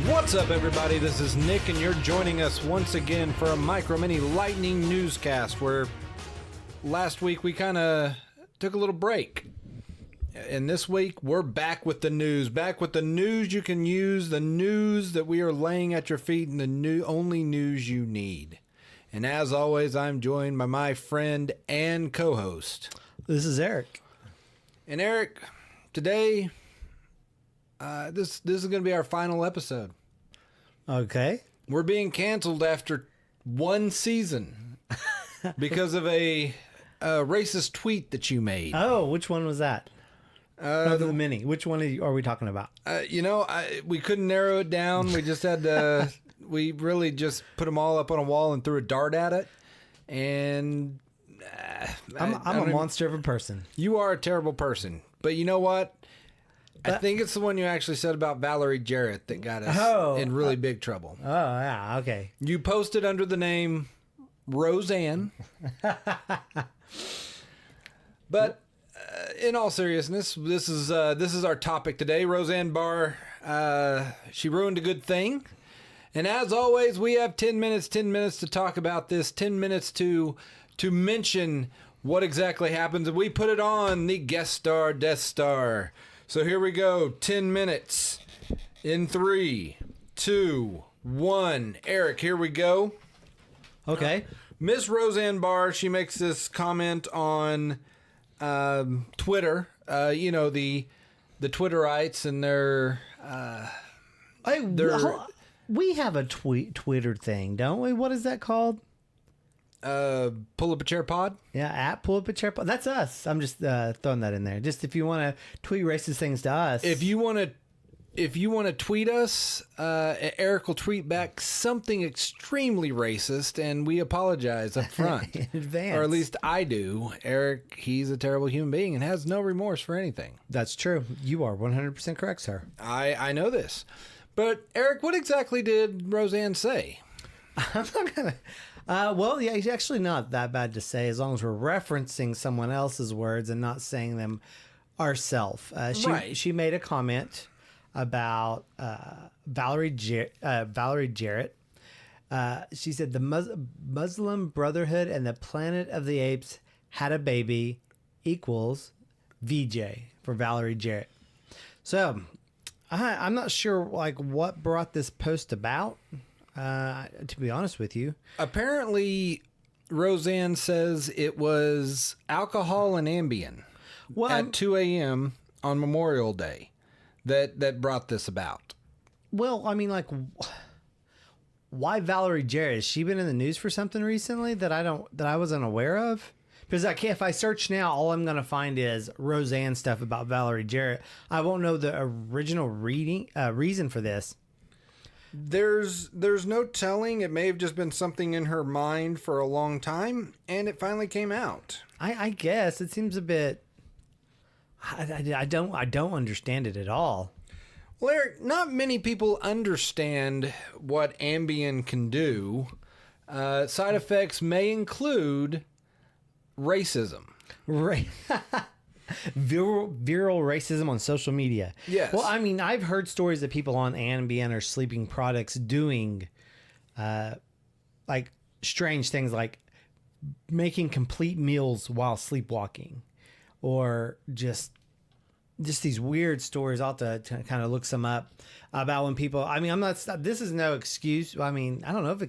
What's up, everybody? This is Nick, and you're joining us once again for a Micro Mini Lightning Newscast, where last week we kind of took a little break. And this week, we're back with the news. Back with the news you can use, the news that we are laying at your feet, and the only news you need. And as always, I'm joined by my friend and co-host. This is Eric. And Eric, today, this is going to be our final episode. Okay. We're being canceled after one season because of a racist tweet that you made. Oh, which one was that? The mini. Which one are we talking about? We couldn't narrow it down. We just had to. We really just put them all up on a wall and threw a dart at it. And I'm a monster of a person. You are a terrible person. But you know what? I think it's the one you actually said about Valerie Jarrett that got us in really big trouble. Oh, yeah. Okay. You posted under the name Roseanne. But in all seriousness, this is our topic today. Roseanne Barr, she ruined a good thing. And as always, we have 10 minutes to talk about this, 10 minutes to mention what exactly happens. And we put it on the guest star, Death Star. So here we go, 10 minutes in 3, 2, 1. Eric, here we go. Okay. Miss Roseanne Barr, she makes this comment on Twitter. The Twitterites and their we have a Twitter thing, don't we? What is that called? Pull Up a Chair Pod? Yeah, at Pull Up a Chair Pod. That's us. I'm just throwing that in there. Just if you want to tweet racist things to us. If you want to tweet us, Eric will tweet back something extremely racist, and we apologize up front. In advance. Or at least I do. Eric, he's a terrible human being and has no remorse for anything. That's true. You are 100% correct, sir. I know this. But, Eric, what exactly did Roseanne say? I'm not going to... well, yeah, it's actually not that bad to say as long as we're referencing someone else's words and not saying them ourselves. Right. She made a comment about Valerie Jarrett. She said the Muslim Brotherhood and the Planet of the Apes had a baby equals VJ for Valerie Jarrett. So I'm not sure what brought this post about. To be honest with you, apparently Roseanne says it was alcohol and Ambien at 2 a.m. on Memorial Day that brought this about. Well, I mean, why Valerie Jarrett? Has she been in the news for something recently that I wasn't aware of? Because if I search now, all I'm going to find is Roseanne stuff about Valerie Jarrett. I won't know the original reason for this. There's no telling. It may have just been something in her mind for a long time, and it finally came out. I guess it seems a bit. I don't understand it at all. Well, Eric, not many people understand what Ambien can do. Side effects may include racism. Right. Viral racism on social media. Yes. Well, I mean, I've heard stories of people on Ambien or sleeping products doing strange things like making complete meals while sleepwalking, or just these weird stories. I'll have to kind of look some up about when people, I mean, this is no excuse. I mean, I don't know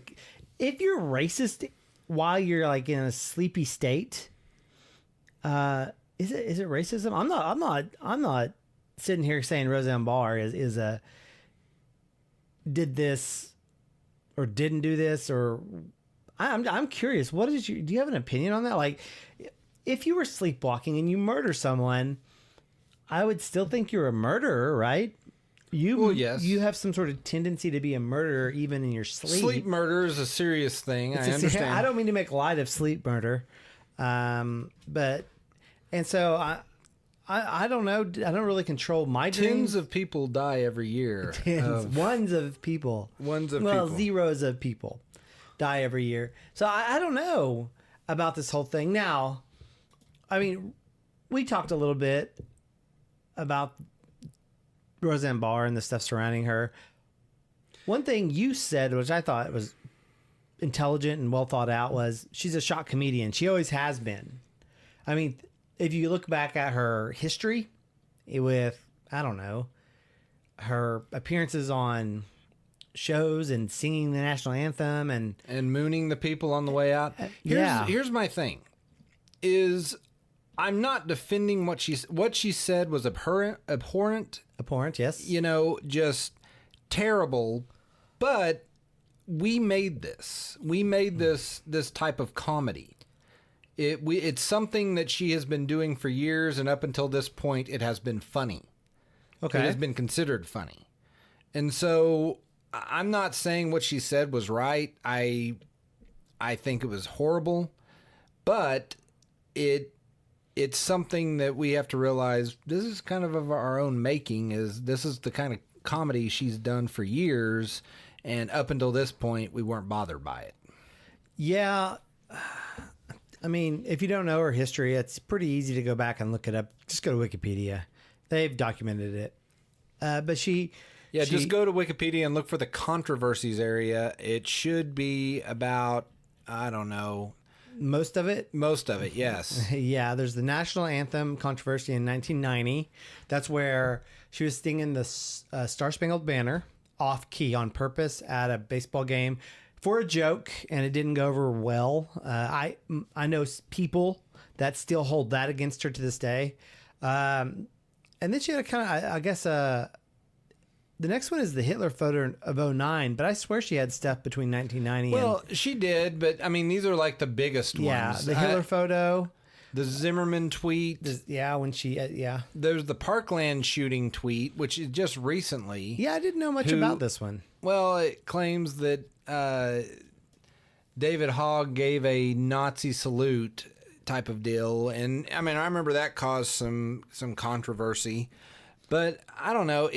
if you're racist while you're in a sleepy state, Is it racism? I'm not sitting here saying Roseanne Barr did this or didn't do this, or I'm curious. Do you have an opinion on that? If you were sleepwalking and you murder someone, I would still think you're a murderer, right? Yes. You have some sort of tendency to be a murderer even in your sleep. Sleep murder is a serious thing. I understand. I don't mean to make light of sleep murder, but. And so I don't know. I don't really control my dreams. Tens of people die every year. Ones of people. Zeros of people die every year. So I don't know about this whole thing. Now, I mean, we talked a little bit about Roseanne Barr and the stuff surrounding her. One thing you said, which I thought was intelligent and well thought out, was she's a shock comedian. She always has been. I mean, if you look back at her history with, I don't know, her appearances on shows and singing the national anthem and mooning the people on the way out. Here's my thing is I'm not defending what she said was abhorrent, yes. You know, just terrible, but we made this type of comedy. It's something that she has been doing for years, and up until this point it has been funny. Okay. It has been considered funny. And so I'm not saying what she said was right. I think it was horrible, but it's something that we have to realize this is kind of our own making. This is the kind of comedy she's done for years, and up until this point we weren't bothered by it. Yeah. I mean, if you don't know her history, it's pretty easy to go back and look it up. Just go to Wikipedia. They've documented it. But just go to Wikipedia and look for the controversies area. It should be about, I don't know. Most of it, yes. Yeah, there's the national anthem controversy in 1990. That's where she was singing the Star Spangled Banner off key on purpose at a baseball game for a joke, and it didn't go over well. I know people that still hold that against her to this day. And then she had a kind of, I guess, the next one is the Hitler photo of 2009, but I swear she had stuff between 1990 Well, she did, but I mean, these are like the biggest ones. Yeah, the Hitler photo. The Zimmerman tweet. When she, There's the Parkland shooting tweet, which is just recently. Yeah, I didn't know much about this one. Well, it claims that David Hogg gave a Nazi salute type of deal. And I mean, I remember that caused some controversy. But I don't know.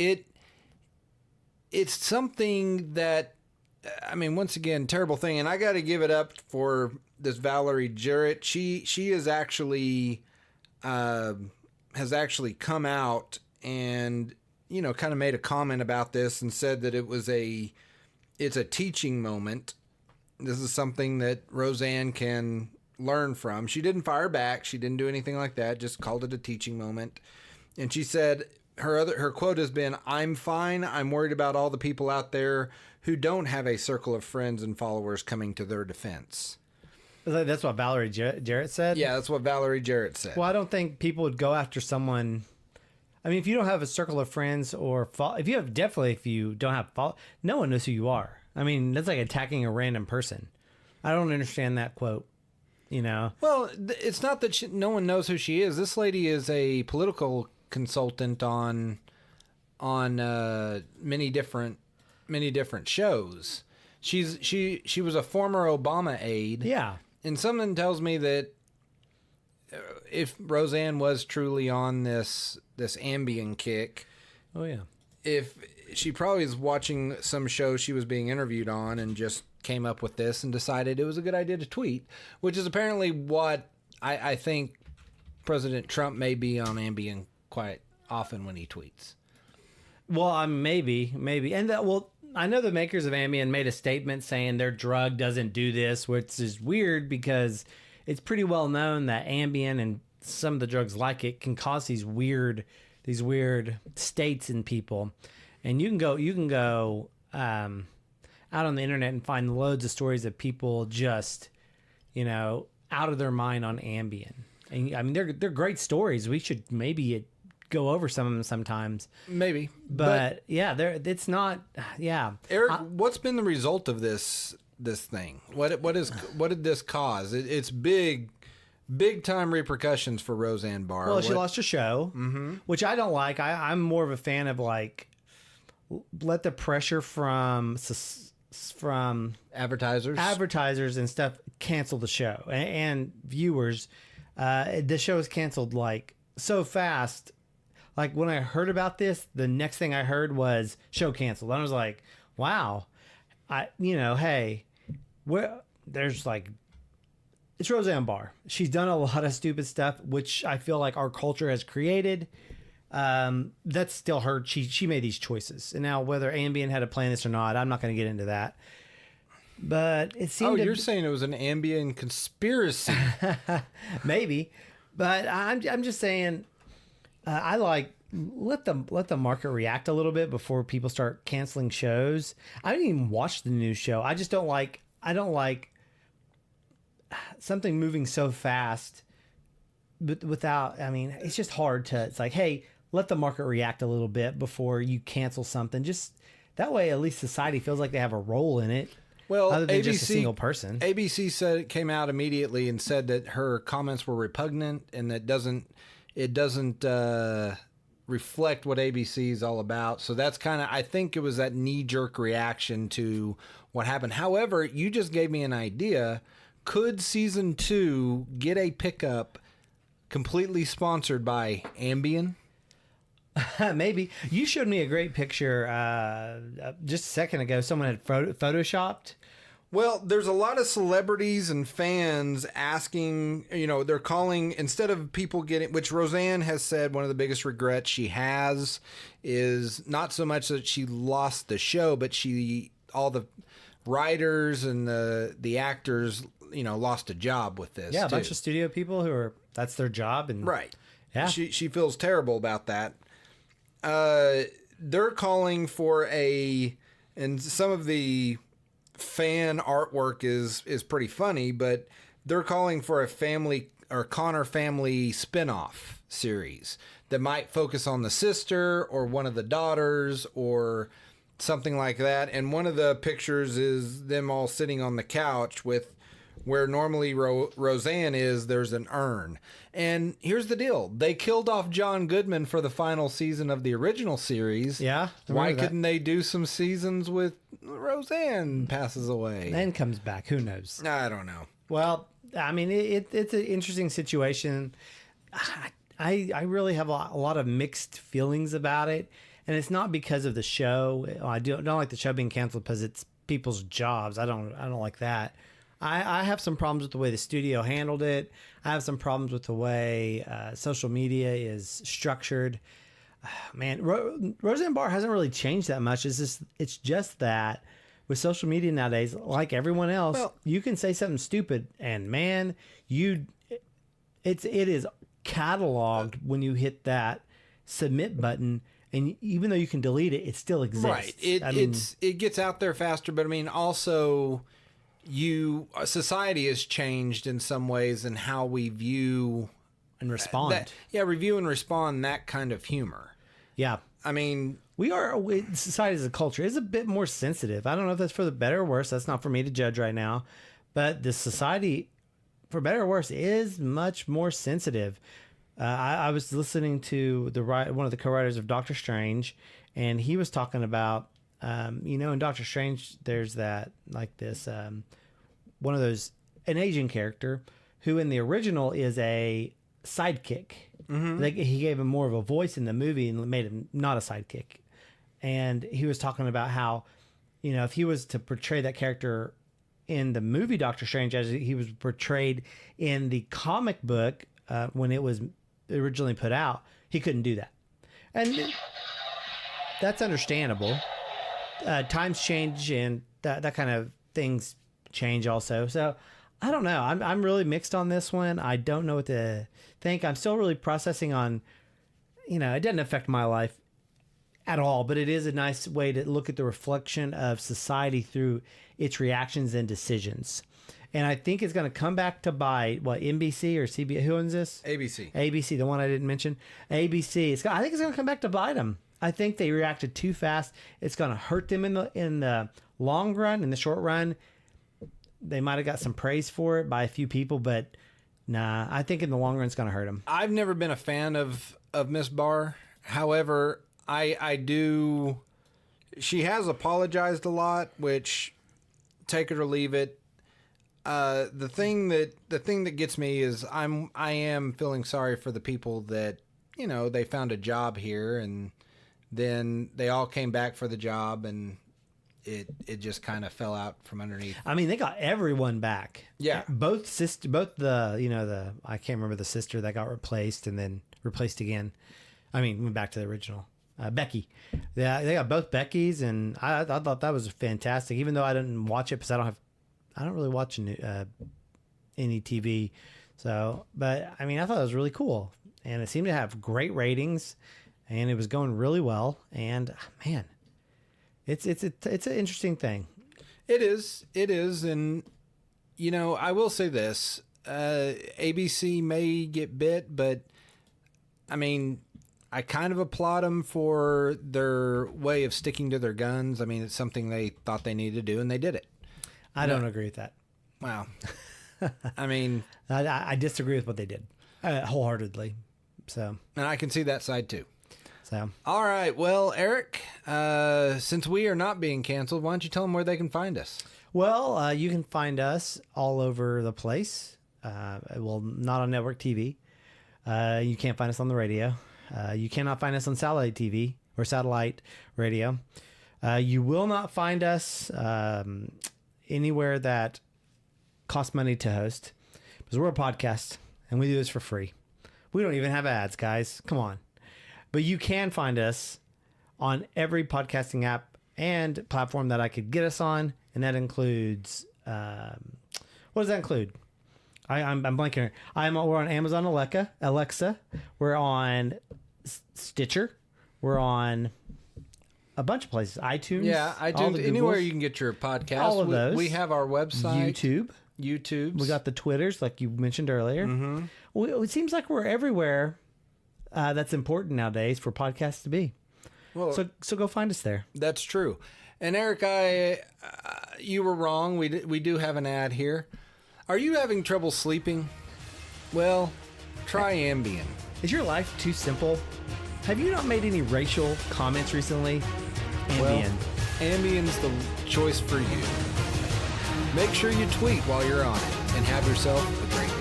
It's something that, I mean, once again, terrible thing. And I got to give it up for this Valerie Jarrett. She is actually has actually come out and, you know, kind of made a comment about this and said that it's a teaching moment. This is something that Roseanne can learn from. She didn't fire back. She didn't do anything like that. Just called it a teaching moment. And she said her quote has been, "I'm fine. I'm worried about all the people out there who don't have a circle of friends and followers coming to their defense." That's what Valerie Jarrett said? Yeah, that's what Valerie Jarrett said. Well, I don't think people would go after someone. I mean, if you don't have a circle of friends or if you don't have no one knows who you are. I mean, that's like attacking a random person. I don't understand that quote, you know? Well, it's not that no one knows who she is. This lady is a political consultant on many different shows. She was a former Obama aide. Yeah. And something tells me that if Roseanne was truly on this Ambien kick, oh yeah, if she probably is watching some show she was being interviewed on and just came up with this and decided it was a good idea to tweet, which is apparently what I think President Trump may be on Ambien quite often when he tweets. Well, maybe, and I know the makers of Ambien made a statement saying their drug doesn't do this, which is weird because it's pretty well known that Ambien and some of the drugs like it can cause these weird states in people. And you can go out on the internet and find loads of stories of people just, you know, out of their mind on Ambien. And I mean, they're great stories. We should maybe go over some of them sometimes. Maybe. But yeah, it's not. Yeah. Eric, what's been the result of this thing? What did this cause? It's big time repercussions for Roseanne Barr. Well, she lost her show, which I don't like. I'm more of a fan of like let the pressure from advertisers and stuff cancel the show and viewers. The show is canceled like so fast. Like when I heard about this, the next thing I heard was show canceled. I was like, wow, hey, there's like, it's Roseanne Barr. She's done a lot of stupid stuff, which I feel like our culture has created. That's still her. She made these choices, and now whether Ambien had a plan this or not, I'm not going to get into that. But it seemed. Oh, you're saying it was an Ambien conspiracy? Maybe, but I'm just saying. I like let the market react a little bit before people start canceling shows. I didn't even watch the new show. I just don't like. I don't like something moving so fast, but without. I mean, it's just hard to. It's like, hey, let the market react a little bit before you cancel something. Just that way, at least society feels like they have a role in it. Well, other than ABC, just a single person. ABC said it came out immediately and said that her comments were repugnant and that it doesn't reflect what ABC is all about. So that's kind of, I think it was that knee-jerk reaction to what happened. However, you just gave me an idea. Could season 2 get a pickup completely sponsored by Ambien? Maybe. You showed me a great picture just a second ago. Someone had photoshopped. Well, there's a lot of celebrities and fans asking, they're calling, instead of people getting, which Roseanne has said one of the biggest regrets she has is not so much that she lost the show, but all the writers and the actors, lost a job with this. Yeah, a bunch of studio people that's their job. And right. Yeah. She feels terrible about that. They're calling for and some of the fan artwork is pretty funny, but they're calling for a family or Connor family spinoff series that might focus on the sister or one of the daughters or something like that. And one of the pictures is them all sitting on the couch with where normally Roseanne is, there's an urn. And here's the deal. They killed off John Goodman for the final season of the original series. Yeah. Why couldn't they do some seasons with Roseanne passes away? And comes back. Who knows? I don't know. Well, I mean, it's an interesting situation. I really have a lot of mixed feelings about it. And it's not because of the show. I don't like the show being canceled because it's people's jobs. I don't like that. I have some problems with the way the studio handled it. I have some problems with the way social media is structured. Man, Roseanne Barr hasn't really changed that much. It's just that with social media nowadays, like everyone else, you can say something stupid, and man, it is cataloged when you hit that submit button. And even though you can delete it, it still exists. Right. It gets out there faster, but I mean, also, society has changed in some ways in how we view and respond. Review and respond that kind of humor. Yeah. I mean, society as a culture is a bit more sensitive. I don't know if that's for the better or worse. That's not for me to judge right now. But the society, for better or worse, is much more sensitive. I was listening to one of the co-writers of Doctor Strange, and he was talking about, in Doctor Strange, there's that, like this, one of those, an Asian character who in the original is a sidekick. Mm-hmm. He gave him more of a voice in the movie and made him not a sidekick. And he was talking about how, if he was to portray that character in the movie Doctor Strange as he was portrayed in the comic book when it was originally put out, he couldn't do that. And that's understandable. Times change and that kind of things change also. So I don't know. I'm really mixed on this one. I don't know what to think. I'm still really processing on, it doesn't affect my life at all, but it is a nice way to look at the reflection of society through its reactions and decisions. And I think it's going to come back to bite, NBC or CBS? Who owns this? ABC. ABC, the one I didn't mention. ABC. I think it's going to come back to bite them. I think they reacted too fast. It's going to hurt them in the long run. In the short run, they might have got some praise for it by a few people, but nah, I think in the long run it's going to hurt them. I've never been a fan of Miss Barr. However, I do. She has apologized a lot, which take it or leave it. The thing that gets me is I am feeling sorry for the people that they found a job here and then they all came back for the job and it just kind of fell out from underneath. I mean, they got everyone back. Yeah, both the I can't remember the sister that got replaced and then replaced again. I mean, went back to the original. Becky. Yeah, they got both Beckys, and I thought that was fantastic. Even though I didn't watch it because I don't really watch any TV. So, but I mean, I thought it was really cool, and it seemed to have great ratings, and it was going really well. And man, it's an interesting thing. It is, and I will say this: ABC may get bit, but I mean, I kind of applaud them for their way of sticking to their guns. I mean, it's something they thought they needed to do, and they did it. I don't agree with that. Wow. I mean, I disagree with what they did wholeheartedly. So, and I can see that side too. So, all right. Well, Eric, since we are not being canceled, why don't you tell them where they can find us? Well, you can find us all over the place. Well, not on network TV. You can't find us on the radio. You cannot find us on satellite TV or satellite radio. You will not find us anywhere that costs money to host, because we're a podcast and we do this for free. We don't even have ads, guys. Come on. But you can find us on every podcasting app and platform that I could get us on, and that includes what does that include? I'm blanking here. We're on Amazon Alexa. We're on Stitcher. We're on a bunch of places. iTunes. Yeah, iTunes. Anywhere you can get your podcast. All of those. We have our website. YouTube. We got the Twitters, like you mentioned earlier. Mm-hmm. Well, it seems like we're everywhere. That's important nowadays for podcasts to be. Well, so go find us there. That's true. And Eric, you were wrong. We do have an ad here. Are you having trouble sleeping? Well, try Ambien. Is your life too simple? Have you not made any racial comments recently? Ambien. Well, Ambien's the choice for you. Make sure you tweet while you're on it, and have yourself a great day.